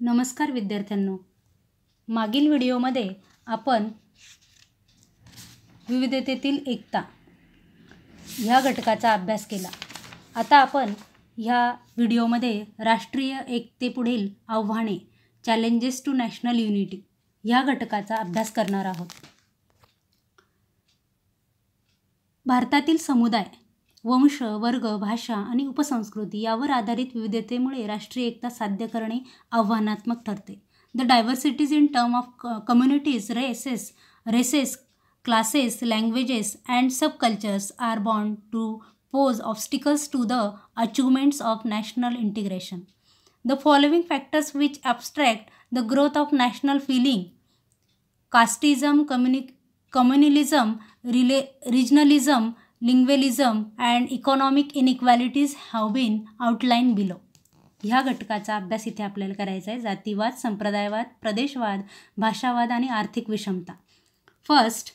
नमस्कार विद्यार्थ्यांनो, मागील व्हिडिओमध्ये आपण विविधतेतील एकता ह्या घटकाचा अभ्यास केला. आता आपण ह्या व्हिडिओमध्ये राष्ट्रीय एकतेपुढील आव्हाने चॅलेंजेस टू नॅशनल युनिटी ह्या घटकाचा अभ्यास करणार आहोत. भारतातील समुदाय, वंश, वर्ग, भाषा आणि उपसंस्कृती यावर आधारित विविधतेमुळे राष्ट्रीय एकता साध्य करणे आव्हानात्मक ठरते. The diversities in term of communities, races, classes, languages and subcultures are bound to pose obstacles to the achievements of national integration. The following factors which obstruct the growth of national feeling: casteism, communalism, regionalism, lingualism and economic inequalities have been outlined below. ह्या घटकाचा अभ्यास इथे आपल्याला करायचा आहे. जातीवाद, संप्रदायवाद, प्रदेशवाद, भाषावाद आणि आर्थिक विषमता. फर्स्ट,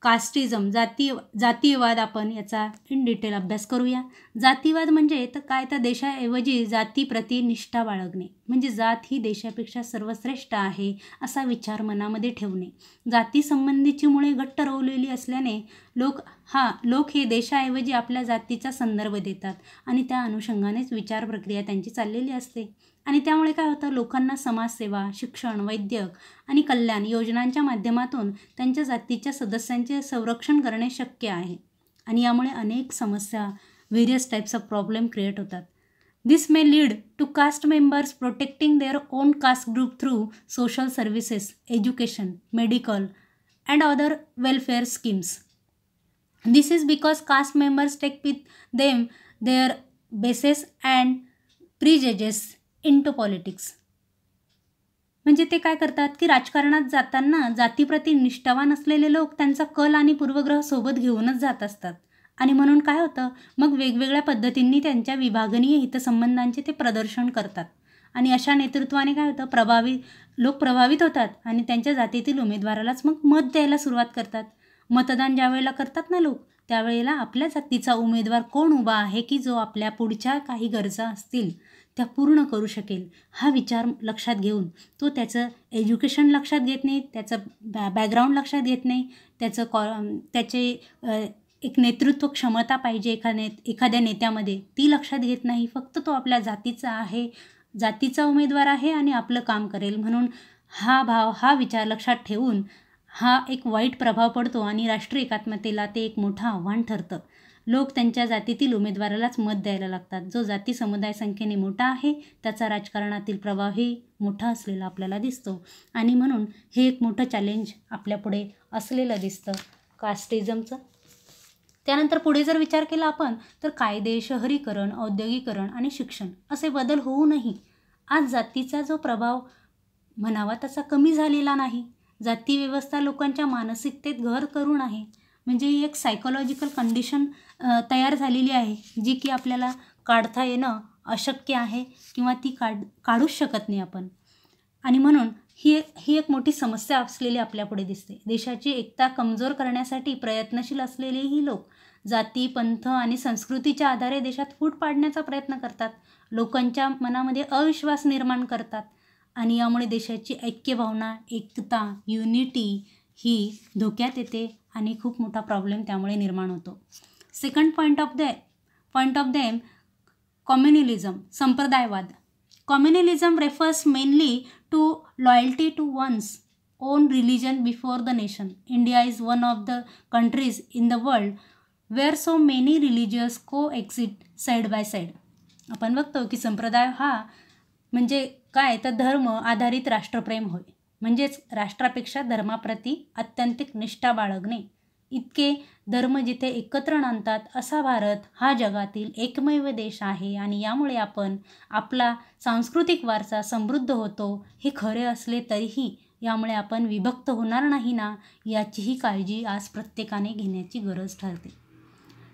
कास्टिझम, जातीयवाद. आपण याचा इन डिटेल अभ्यास करूया. जातीवाद म्हणजे तर काय, तर देशाऐवजी जातीप्रती निष्ठा बाळगणे, म्हणजे जात ही देशापेक्षा सर्वश्रेष्ठ आहे असा विचार मनामध्ये ठेवणे. जातीसंबंधीची मुळे घट्ट रोवलेली असल्याने लोक हे देशाऐवजी आपल्या जातीचा संदर्भ देतात आणि त्या अनुषंगानेच विचार प्रक्रिया त्यांची चाललेली असते. आणि त्यामुळे काय होतं, लोकांना समाजसेवा, शिक्षण, वैद्यक आणि कल्याण योजनांच्या माध्यमातून त्यांच्या जातीच्या सदस्यांचे संरक्षण करणे शक्य आहे. आणि यामुळे अनेक समस्या, various types of problem create होतात. This may lead to caste members protecting their own caste group through social services, education, medical and other welfare schemes. This is because caste members take with them their biases and prejudices into politics. म्हणजे ते काय करतात की राजकारणात जाताना जातीप्रती निष्ठावान असलेले लोक त्यांचा कल आणि पूर्वग्रह सोबत घेऊनच जात असतात. आणि म्हणून काय होतं, मग वेगवेगळ्या पद्धतींनी त्यांच्या विभागनीय हितसंबंधांचे ते प्रदर्शन करतात. आणि अशा नेतृत्वाने काय होतं, लोक प्रभावित होतात आणि त्यांच्या जातीतील उमेदवारालाच मग मत द्यायला सुरुवात करतात. मतदान ज्या वेळेला करतात ना लोक, त्यावेळेला आपल्या जातीचा उमेदवार कोण उभा आहे की जो आपल्या पुढच्या काही गरजा असतील त्या पूर्ण करू शकेल, हा विचार लक्षात घेऊन तो त्याचं एज्युकेशन लक्षात घेत नाही, त्याचं बॅकग्राऊंड लक्षात घेत नाही, त्याचे एक नेतृत्व क्षमता पाहिजे एखाद्या नेत्यामध्ये, ती लक्षात घेत नाही. फक्त तो आपल्या जातीचा उमेदवार आहे आणि आपलं काम करेल म्हणून हा विचार लक्षात ठेवून हा एक वाईट प्रभाव पडतो आणि राष्ट्रीय एकात्मतेला ते एक मोठं आव्हान ठरतं. लोक त्यांच्या जातीतील उमेदवारालाच मत द्यायला लागतात. जो जाती समुदाय संख्येने मोठा आहे त्याचा राजकारणातील प्रभावही मोठा असलेला आपल्याला दिसतो. आणि म्हणून हे एक मोठं चॅलेंज आपल्यापुढे असलेलं दिसतं कास्टिझमचं. त्यानंतर पुढे जर विचार केला आपण तर कायदे, शहरीकरण, औद्योगिकरण आणि शिक्षण असे बदल होऊनही आज जातीचा जो प्रभाव म्हणावा तसा कमी झालेला नाही. जाती व्यवस्था लोकांच्या मानसिकतेत घर करून आहे. म्हणजे ही एक सायकोलॉजिकल कंडिशन तयार झालेली आहे जी की आपल्याला काढता येणं अशक्य आहे किंवा ती काढूच शकत नाही आपण. आणि म्हणून ही एक मोठी समस्या असलेली आपल्यापुढे दिसते. देशाची एकता कमजोर करण्यासाठी प्रयत्नशील असलेलेही लोक जाती, पंथ आणि संस्कृतीच्या आधारे देशात फूट पाडण्याचा प्रयत्न करतात. लोकांच्या मनामध्ये अविश्वास निर्माण करतात आणि यामुळे देशाची ऐक्यभावना, एकता, युनिटी ही धोक्यात येते आणि खूप मोठा प्रॉब्लेम त्यामुळे निर्माण होतो. Second point of them communalism, संप्रदायवाद. Communalism refers mainly to loyalty to one's own religion before the nation. India is one of the countries in the world where so many religious coexist side by side. आपण बघतो की संप्रदाय हा म्हणजे काय, तर धर्म आधारित राष्ट्रप्रेम होय. म्हणजेच राष्ट्रापेक्षा धर्माप्रती आत्यंतिक निष्ठा बाळगणे. इतके धर्म जिथे एकत्र आणतात असा भारत हा जगातील एकमेव देश आहे. आणि यामुळे आपला सांस्कृतिक वारसा समृद्ध होतो. हे खरे असले तरीही यामुळे आपण विभक्त होणार नाही ना, याचीही काळजी आज प्रत्येकाने घेण्याची गरज ठरते.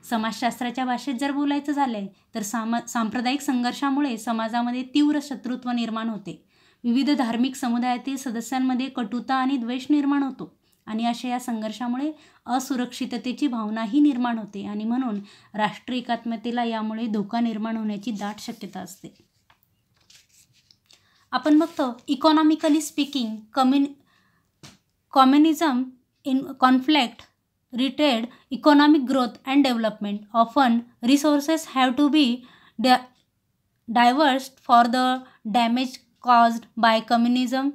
समाजशास्त्राच्या भाषेत जर बोलायचं झालं तर सांप्रदायिक संघर्षामुळे समाजामध्ये तीव्र शत्रुत्व निर्माण होते. विविध धार्मिक समुदायातील सदस्यांमध्ये कटुता आणि द्वेष निर्माण होतो आणि अशा या संघर्षामुळे असुरक्षिततेची भावनाही निर्माण होते. आणि म्हणून राष्ट्रीय एकात्मतेला यामुळे धोका निर्माण होण्याची दाट शक्यता असते. आपण बघतो economically speaking communism in conflict retard economic growth and development often resources have to be diverted for the damage caused by communism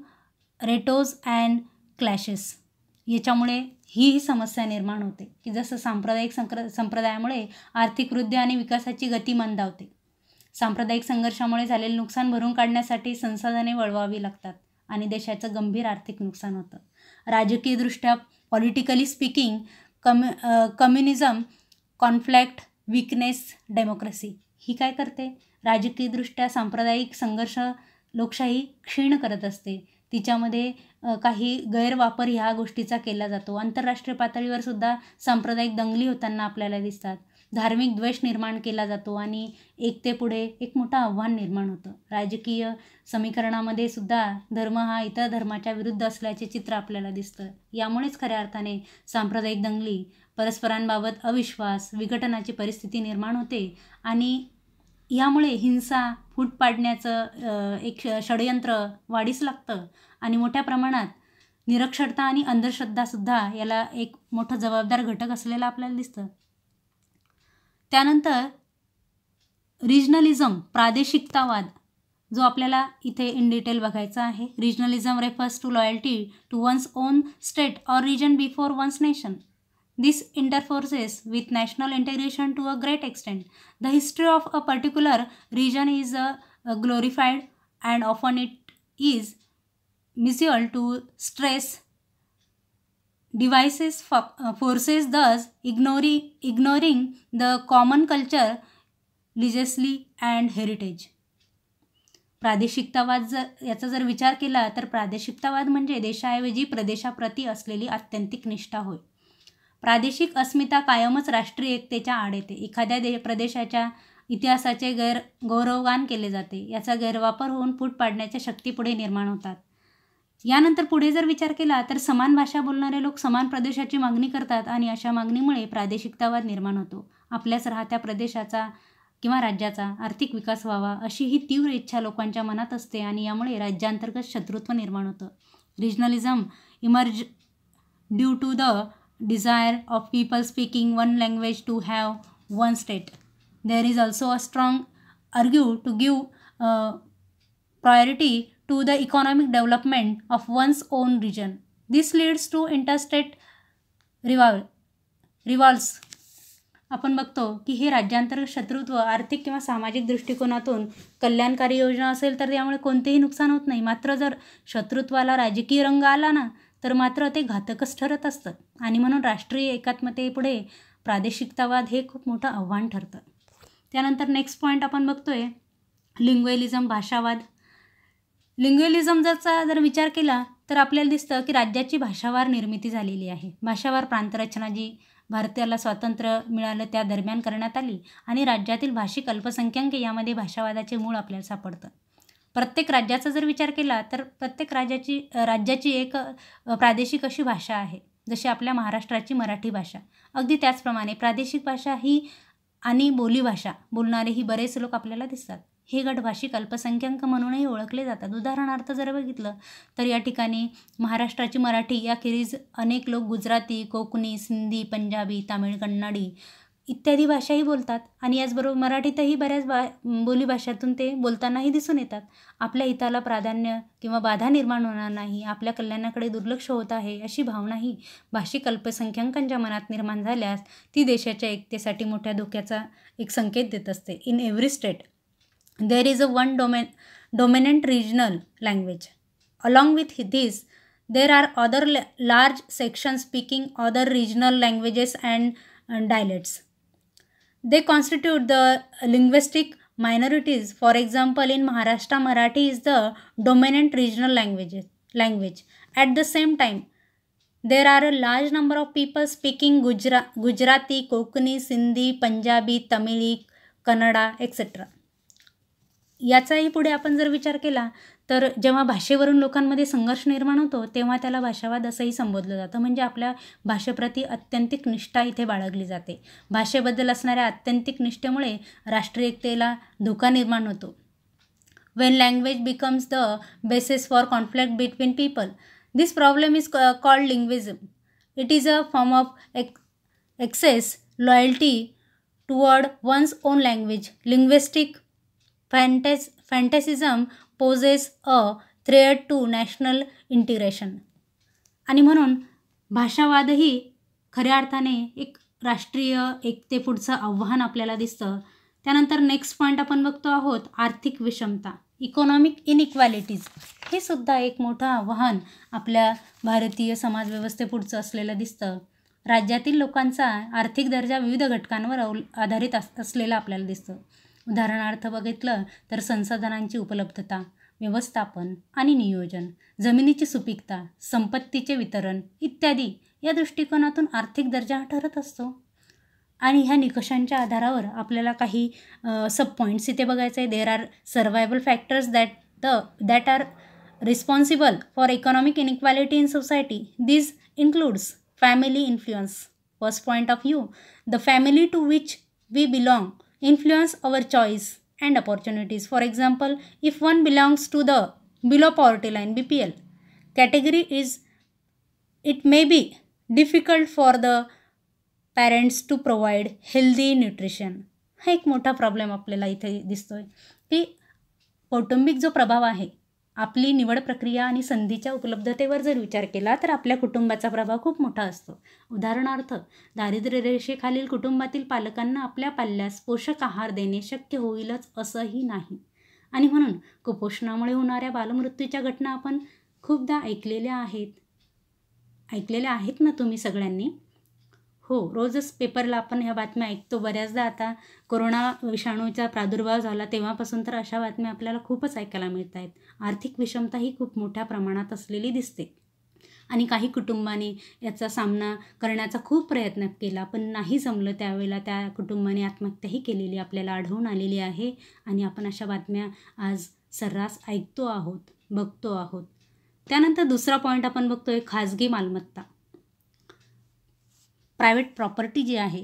riots and clashes. याच्यामुळे ही समस्या निर्माण होते की जसं सांप्रदायिक संप्रदायामुळे आर्थिक वृद्धी आणि विकासाची गती मंदावते. सांप्रदायिक संघर्षामुळे झालेले नुकसान भरून काढण्यासाठी संसाधने वळवावी लागतात आणि देशाचं गंभीर आर्थिक नुकसान होतं. राजकीयदृष्ट्या politically speaking communism conflict weakness democracy ही काय करते, राजकीयदृष्ट्या सांप्रदायिक संघर्ष लोकशाही क्षीण करत असते. तिच्यामध्ये काही गैरवापर ह्या गोष्टीचा केला जातो. आंतरराष्ट्रीय पातळीवर सुद्धा सांप्रदायिक दंगली होताना आपल्याला दिसतात. धार्मिक द्वेष निर्माण केला जातो आणि एकतेपुढे एक मोठं आव्हान निर्माण होतं. राजकीय समीकरणामध्ये सुद्धा धर्म हा इतर धर्माच्या विरुद्ध असल्याचे चित्र आपल्याला दिसतं. यामुळेच खऱ्या अर्थाने सांप्रदायिक दंगली, परस्परांबाबत अविश्वास, विघटनाची परिस्थिती निर्माण होते आणि यामुळे हिंसा, फूट पाडण्याचं एक षडयंत्र वाढीस लागतं आणि मोठ्या प्रमाणात निरक्षरता आणि अंधश्रद्धासुद्धा याला एक मोठं जबाबदार घटक असलेला आपल्याला दिसतं. त्यानंतर रिजनलिझम, प्रादेशिकतावाद, जो आपल्याला इथे इन डिटेल बघायचा आहे. Regionalism refers to loyalty to one's own state or region before one's nation. This interferes with national integration to a great extent. The history of a particular region is glorified and often it is misused to stress devices forces, thus ignoring the common culture, legacy and heritage. प्रादेशिकतावाद याचा जर विचार केला तर प्रादेशिकतावाद म्हणजे देशाऐवजी प्रदेशाप्रती असलेली आत्यंतिक निष्ठा होय. प्रादेशिक अस्मिता कायमच राष्ट्रीय एकतेच्या आड येते. एखाद्या प्रदेशाच्या इतिहासाचे गौरवगान केले जाते. याचा गैरवापर होऊन फूट पाडण्याच्या शक्ती पुढे निर्माण होतात. यानंतर पुढे जर विचार केला तर समान भाषा बोलणारे लोक समान प्रदेशाची मागणी करतात आणि अशा मागणीमुळे प्रादेशिकतावाद निर्माण होतो. आपल्याच राहत्या प्रदेशाचा किंवा राज्याचा आर्थिक विकास व्हावा अशी ही तीव्र इच्छा लोकांच्या मनात असते आणि यामुळे राज्यांतर्गत शत्रुत्व निर्माण होतं. Regionalism emerge due to the desire of people speaking one language to have one state. There is also a strong argument to give priority to the economic development of one's own region. This leads to interstate rivals. आपण बघतो की हे राज्यांतर्गत शत्रुत्व आर्थिक किंवा सामाजिक दृष्टिकोनातून कल्याणकारी योजना असेल तर यामुळे कोणतेही नुकसान होत नाही. मात्र जर शत्रुत्वाला राजकीय रंग आला ना तर मात्र ते घातकच ठरत असतं आणि म्हणून राष्ट्रीय एकात्मतेपुढे प्रादेशिकतावाद हे खूप मोठं आव्हान ठरतं. त्यानंतर नेक्स्ट पॉईंट आपण बघतोय लिंग्विलिझम, भाषावाद. लिंग्विलिझमचा जर विचार केला तर आपल्याला दिसतं की राज्याची भाषावार निर्मिती झालेली आहे. भाषावार प्रांतरचना जी भारताला स्वातंत्र्य मिळालं त्या दरम्यान करण्यात आली आणि राज्यातील भाषिक अल्पसंख्याक यामध्ये भाषावादाचे मूळ आपल्याला सापडतं. प्रत्येक राज्याचा जर विचार केला तर प्रत्येक राज्याची एक प्रादेशिक अशी भाषा आहे. जशी आपल्या महाराष्ट्राची मराठी भाषा, अगदी त्याचप्रमाणे प्रादेशिक भाषा ही आणि बोलीभाषा बोलणारे ही बरेच लोक आपल्याला दिसतात. हे गट भाषिक अल्पसंख्याक म्हणूनही ओळखले जातात. उदाहरणार्थ जर बघितलं तर या ठिकाणी महाराष्ट्राची मराठी याखेरीज अनेक लोक गुजराती, कोकणी, सिंधी, पंजाबी, तामिळ, कन्नडी इत्यादी भाषाही बोलतात आणि याचबरोबर मराठीतही बऱ्याच बोलीभाषातून ते बोलतानाही दिसून येतात. आपल्या हिताला प्राधान्य किंवा बाधा निर्माण होणार नाही, आपल्या कल्याणाकडे दुर्लक्ष होत आहे अशी भावनाही भाषिक अल्पसंख्याकांच्या मनात निर्माण झाल्यास ती देशाच्या एकतेसाठी मोठ्या धोक्याचा एक संकेत देत असते. In every state there is a one dominant regional language. Along with this, there are other large sections speaking other regional languages and dialects. They constitute the linguistic minorities. For example, in Maharashtra, Marathi is the dominant regional language. At the same time, there are a large number of people speaking Gujarati, Konkani, Sindhi, Punjabi, Tamil, Kannada, etc. याचाही पुढे आपण जर विचार केला तर जेव्हा भाषेवरून लोकांमध्ये संघर्ष निर्माण होतो तेव्हा त्याला भाषावाद असंही संबोधलं जातं. म्हणजे आपल्या भाषेप्रती अत्यंतिक निष्ठा इथे बाळगली जाते. भाषेबद्दल असणाऱ्या अत्यंतिक निष्ठेमुळे राष्ट्रीय एकतेला धोका निर्माण होतो. when language becomes the basis for conflict between people. This problem is called linguism. It is a form of excess loyalty toward one's own language. Linguistic fantasism poses a threat to national integration. आणि म्हणून भाषावादही खऱ्या अर्थाने एक राष्ट्रीय एकतेपुढचं आव्हान आपल्याला दिसतं. त्यानंतर नेक्स्ट पॉईंट आपण बघतो आहोत आर्थिक विषमता, इकॉनॉमिक इनइक्वॅलिटीज. हे सुद्धा एक मोठं आव्हान आपल्या भारतीय समाजव्यवस्थेपुढचं असलेलं दिसतं. राज्यातील लोकांचा आर्थिक दर्जा विविध घटकांवर आधारित असलेला आपल्याला दिसतं. उदाहरणार्थ बघितलं तर संसाधनांची उपलब्धता, व्यवस्थापन आणि नियोजन, जमिनीची सुपीकता, संपत्तीचे वितरण इत्यादी या दृष्टिकोनातून आर्थिक दर्जा हा ठरत असतो. आणि ह्या निकषांच्या आधारावर आपल्याला काही सब पॉईंट्स इथे बघायचं आहे. There are survival factors that are responsible for economic inequality in society. This includes family influence. First point of view, the family to which we belong influence our choice and opportunities. For example, if one belongs to the below poverty line BPL category, it may be difficult for the parents to provide healthy nutrition. हा एक मोठा problem आपल्याला इथे दिसतोय की कौटुंबिक जो प्रभाव आहे, आपली निवड प्रक्रिया आणि संधीच्या उपलब्धतेवर जर विचार केला तर आपल्या कुटुंबाचा प्रभाव खूप मोठा असतो. उदाहरणार्थ, दारिद्र्य रेषेखालील कुटुंबातील पालकांना आपल्या पाल्यास पोषक आहार देणे शक्य होईलच असंही नाही. आणि म्हणून कुपोषणामुळे होणाऱ्या बालमृत्यूच्या घटना आपण खूपदा ऐकलेल्या आहेत ना तुम्ही सगळ्यांनी? हो, रोजच पेपरला आपण ह्या बातम्या ऐकतो. बऱ्याचदा आता कोरोना विषाणूचा प्रादुर्भाव झाला तेव्हापासून तर अशा बातम्या आपल्याला खूपच ऐकायला मिळत आहेत. आर्थिक विषमता ही खूप मोठ्या प्रमाणात असलेली दिसते आणि काही कुटुंबाने याचा सामना करण्याचा खूप प्रयत्न केला, पण नाही जमलं. त्यावेळेला त्या कुटुंबाने आत्महत्याही केलेली आपल्याला आढळून आलेली आहे आणि आपण अशा बातम्या आज सर्रास ऐकतो आहोत, बघतो आहोत. त्यानंतर दुसरा पॉईंट आपण बघतोय खाजगी मालमत्ता, प्रायव्हेट प्रॉपर्टी जी आहे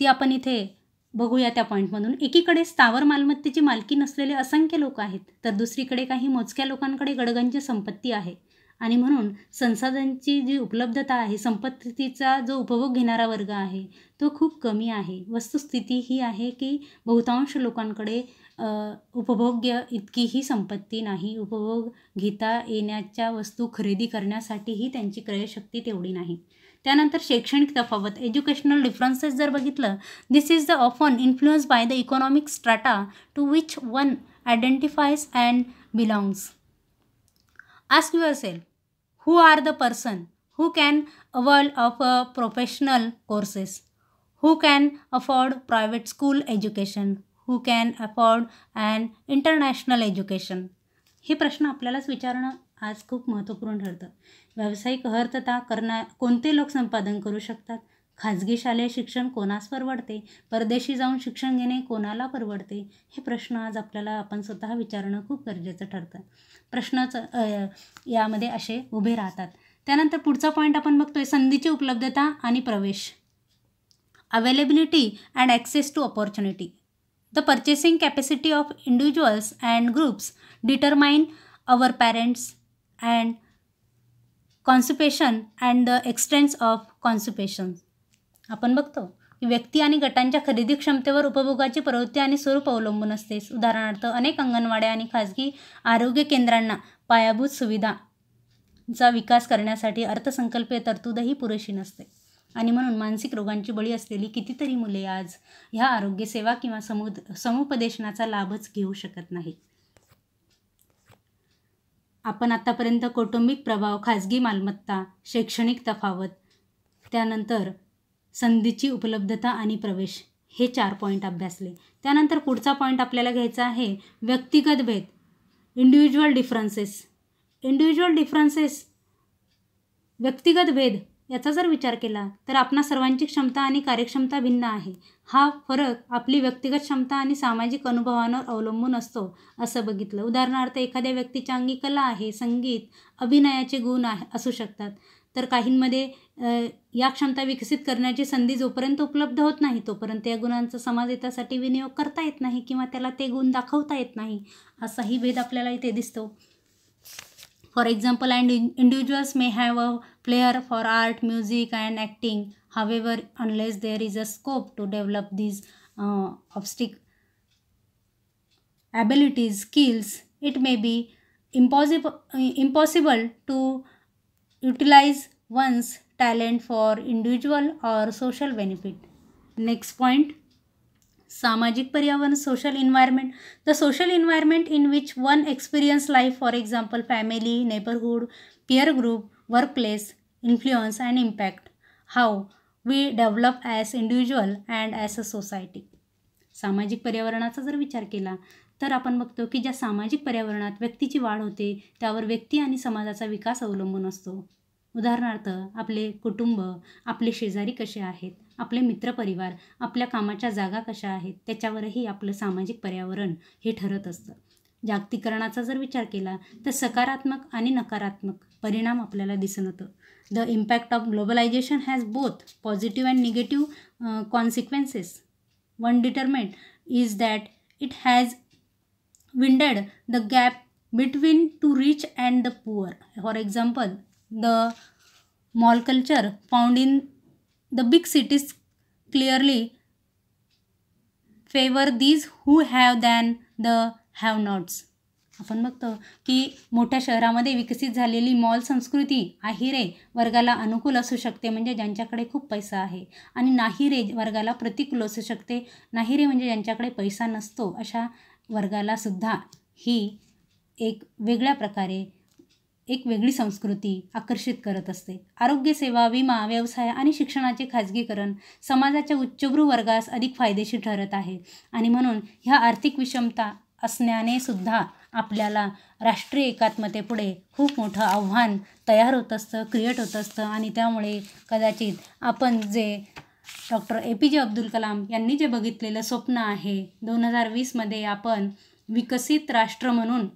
ती आपण इथे बघूया. त्या पॉईंटमधून एकीकडे स्थावर मालमत्तेची मालकी नसलेले असंख्य लोक आहेत, तर दुसरीकडे काही मोजक्या लोकांकडे गडगंज संपत्ती आहे. आणि म्हणून संसाधनांची जी उपलब्धता आहे, संपत्तीचा जो उपभोग घेणारा वर्ग आहे तो खूप कमी आहे. वस्तुस्थिती ही आहे की बहुतांश लोकांकडे उपभोग्य इतकीही संपत्ती नाही. उपभोग घेता येण्याच्या वस्तू खरेदी करण्यासाठीही त्यांची क्रयशक्ती तेवढी नाही. त्यानंतर शैक्षणिक तफावत, एज्युकेशनल डिफरन्सेस जर बघितलं, this is the often influence by the economic strata to which one identifies and belongs. Ask yourself, who are the person who can avail of professional courses, who can afford private school education, who can afford an international education. हे प्रश्न आपल्यालाच विचारणं आज खूप महत्त्वपूर्ण ठरतं. व्यावसायिक अर्थता कोणते लोक संपादन करू शकतात? खाजगी शालेय शिक्षण कोणास परवडते? परदेशी जाऊन शिक्षण घेणे कोणाला परवडते? हे प्रश्न आज आपल्याला आपण स्वतः विचारणं खूप गरजेचं ठरतं. प्रश्नच यामध्ये असे उभे राहतात. त्यानंतर पुढचा पॉईंट आपण बघतोय संधीची उपलब्धता आणि प्रवेश, availability and access to opportunity. The purchasing capacity of individuals and groups determine our parents and consumption and the extents of consumption. आपण बघतो की व्यक्ती आणि गटांच्या खरेदी क्षमतेवर उपभोगाची प्रवृत्ती आणि स्वरूप अवलंबून असते. उदाहरणार्थ, अनेक अंगणवाड्या आणि खाजगी आरोग्य केंद्रांना पायाभूत सुविधांचा विकास करण्यासाठी अर्थसंकल्पीय तरतूदही पुरेशी नसते. आणि म्हणून मानसिक रोगांची बळी असलेली कितीतरी मुले आज ह्या आरोग्यसेवा किंवा समुपदेशनाचा लाभच घेऊ शकत नाहीत. आपण आतापर्यंत कौटुंबिक प्रभाव, खाजगी मालमत्ता, शैक्षणिक तफावत, त्यानंतर संधीची उपलब्धता आणि प्रवेश हे 4 पॉईंट अभ्यासले. त्यानंतर पुढचा पॉईंट आपल्याला घ्यायचा आहे व्यक्तिगत भेद, इंडिव्हिज्युअल डिफरन्सेस. व्यक्तिगत भेद याचा जर विचार केला तर आपणा सर्वांची क्षमता आणि कार्यक्षमता भिन्न आहे. हा फरक आपली व्यक्तिगत क्षमता आणि सामाजिक अनुभवांवर अवलंबून असतो असं बघितलं. उदाहरणार्थ, एखाद्या व्यक्तीच्या अंगी कला आहे, संगीत, अभिनयाचे गुण असू शकतात, तर काहींमध्ये या क्षमता विकसित करण्याची संधी जोपर्यंत उपलब्ध होत नाही तोपर्यंत या गुणांचा समाजहितासाठी विनियोग करता येत नाही किंवा त्याला ते गुण दाखवता येत नाही, असाही भेद आपल्याला इथे दिसतो. For example, and individuals may have a flair for art, music and acting. However, unless there is a scope to develop these abilities, skills, it may be impossible to utilize one's talent for individual or social benefit. Next point, सामाजिक पर्यावरण, social environment. The social environment in which one experience life, for example, family, neighborhood, peer group, workplace, influence and impact how we develop as individual and as a society. सामाजिक पर्यावरणाचा जर विचार केला तर आपण बघतो की ज्या सामाजिक पर्यावरणात व्यक्तीची वाढ होते त्यावर व्यक्ती आणि समाजाचा विकास अवलंबून असतो. उदाहरणार्थ, आपले कुटुंब, आपले शेजारी कसे आहेत, आपले मित्रपरिवार, आपल्या कामाच्या जागा कशा आहेत, त्याच्यावरही आपलं सामाजिक पर्यावरण हे ठरत असतं. जागतिकीकरणाचा जर विचार केला तर सकारात्मक आणि नकारात्मक परिणाम आपल्याला दिसून येतो. The impact of globalization has both positive and negative consequences. One determinant is that it has widened the gap between the rich and the poor. For example, the mall culture found in the big cities clearly favor these who have than the have-nots. आपण बघतो की मोठ्या शहरामध्ये विकसित झालेली mall संस्कृती अहिरे वर्गाला अनुकूल असू शकते, म्हणजे ज्यांच्याकडे खूप पैसा आहे, आणि नाहिरे वर्गाला प्रतिकूल असू शकते. नाहिरे म्हणजे ज्यांच्याकडे पैसा नसतो अशा वर्गालासुद्धा ही एक वेगळ्या प्रकारे एक वेगळी संस्कृती आकर्षित करत असते. आरोग्यसेवा, विमा, व्यवसाय आणि शिक्षणाचे खाजगीकरण समाजाच्या उच्चभ्रू वर्गास अधिक फायदेशीर ठरत आहे, आणि म्हणून ह्या आर्थिक विषमता असण्याने सुद्धा आपल्याला राष्ट्रीय एकात्मतेपुढे खूप मोठं आव्हान तयार होत असतं, क्रिएट होत असतं. आणि त्यामुळे कदाचित आपण जे डॉक्टर APJ अब्दुल कलाम यांनी जे बघितलेलं स्वप्न आहे 2020मध्ये आपण विकसित राष्ट्र म्हणून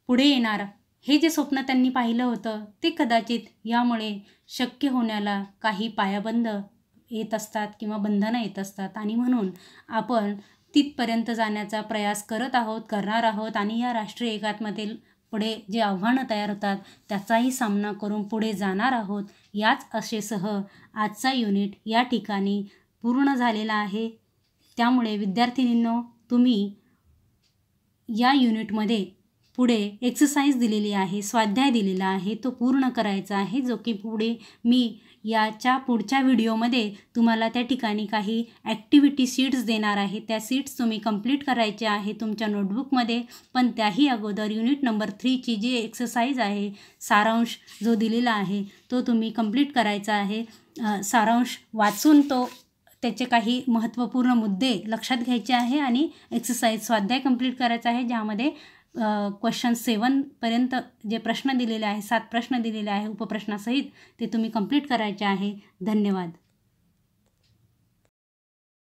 पुढे येणार, हे जे स्वप्न त्यांनी पाहिलं होतं ते कदाचित यामुळे शक्य होण्याला काही पायाबंद येत असतात किंवा बंधनं येत असतात, आणि म्हणून आपण तिथपर्यंत जाण्याचा प्रयास करणार आहोत आणि या राष्ट्रीय एकात्मते पुढे जे आव्हानं तयार होतात त्याचाही सामना करून पुढे जाणार आहोत. याच आशेसह आजचा युनिट या ठिकाणी पूर्ण झालेला आहे. त्यामुळे विद्यार्थिनींनो, तुम्ही या युनिटमध्ये पुढे एक्सरसाइज दिलेली आहे, स्वाध्याय दिलेला आहे, तो पूर्ण करायचा आहे, जो की पुढे मी याच्या पुढच्या व्हिडिओमध्ये तुम्हाला त्या ठिकाणी काही ॲक्टिव्हिटी शीट्स देणार आहे. त्या शीट्स तुम्ही कंप्लीट करायच्या आहे तुमच्या नोटबुकमध्ये. पण त्याही अगोदर युनिट नंबर 3ची जी एक्सरसाइज आहे, सारांश जो दिलेला आहे तो तुम्ही कंप्लीट करायचा आहे. सारांश वाचून त्याचे काही महत्त्वपूर्ण मुद्दे लक्षात घ्यायचे आहे आणि एक्सरसाइज स्वाध्याय कंप्लीट करायचा आहे, ज्यामध्ये क्वेश्चन 7पर्यंत जे प्रश्न दिलेले आहे, 7 प्रश्न दिलेले आहे उपप्रश्नासहित, ते तुम्ही कंप्लीट करायचे आहे. धन्यवाद.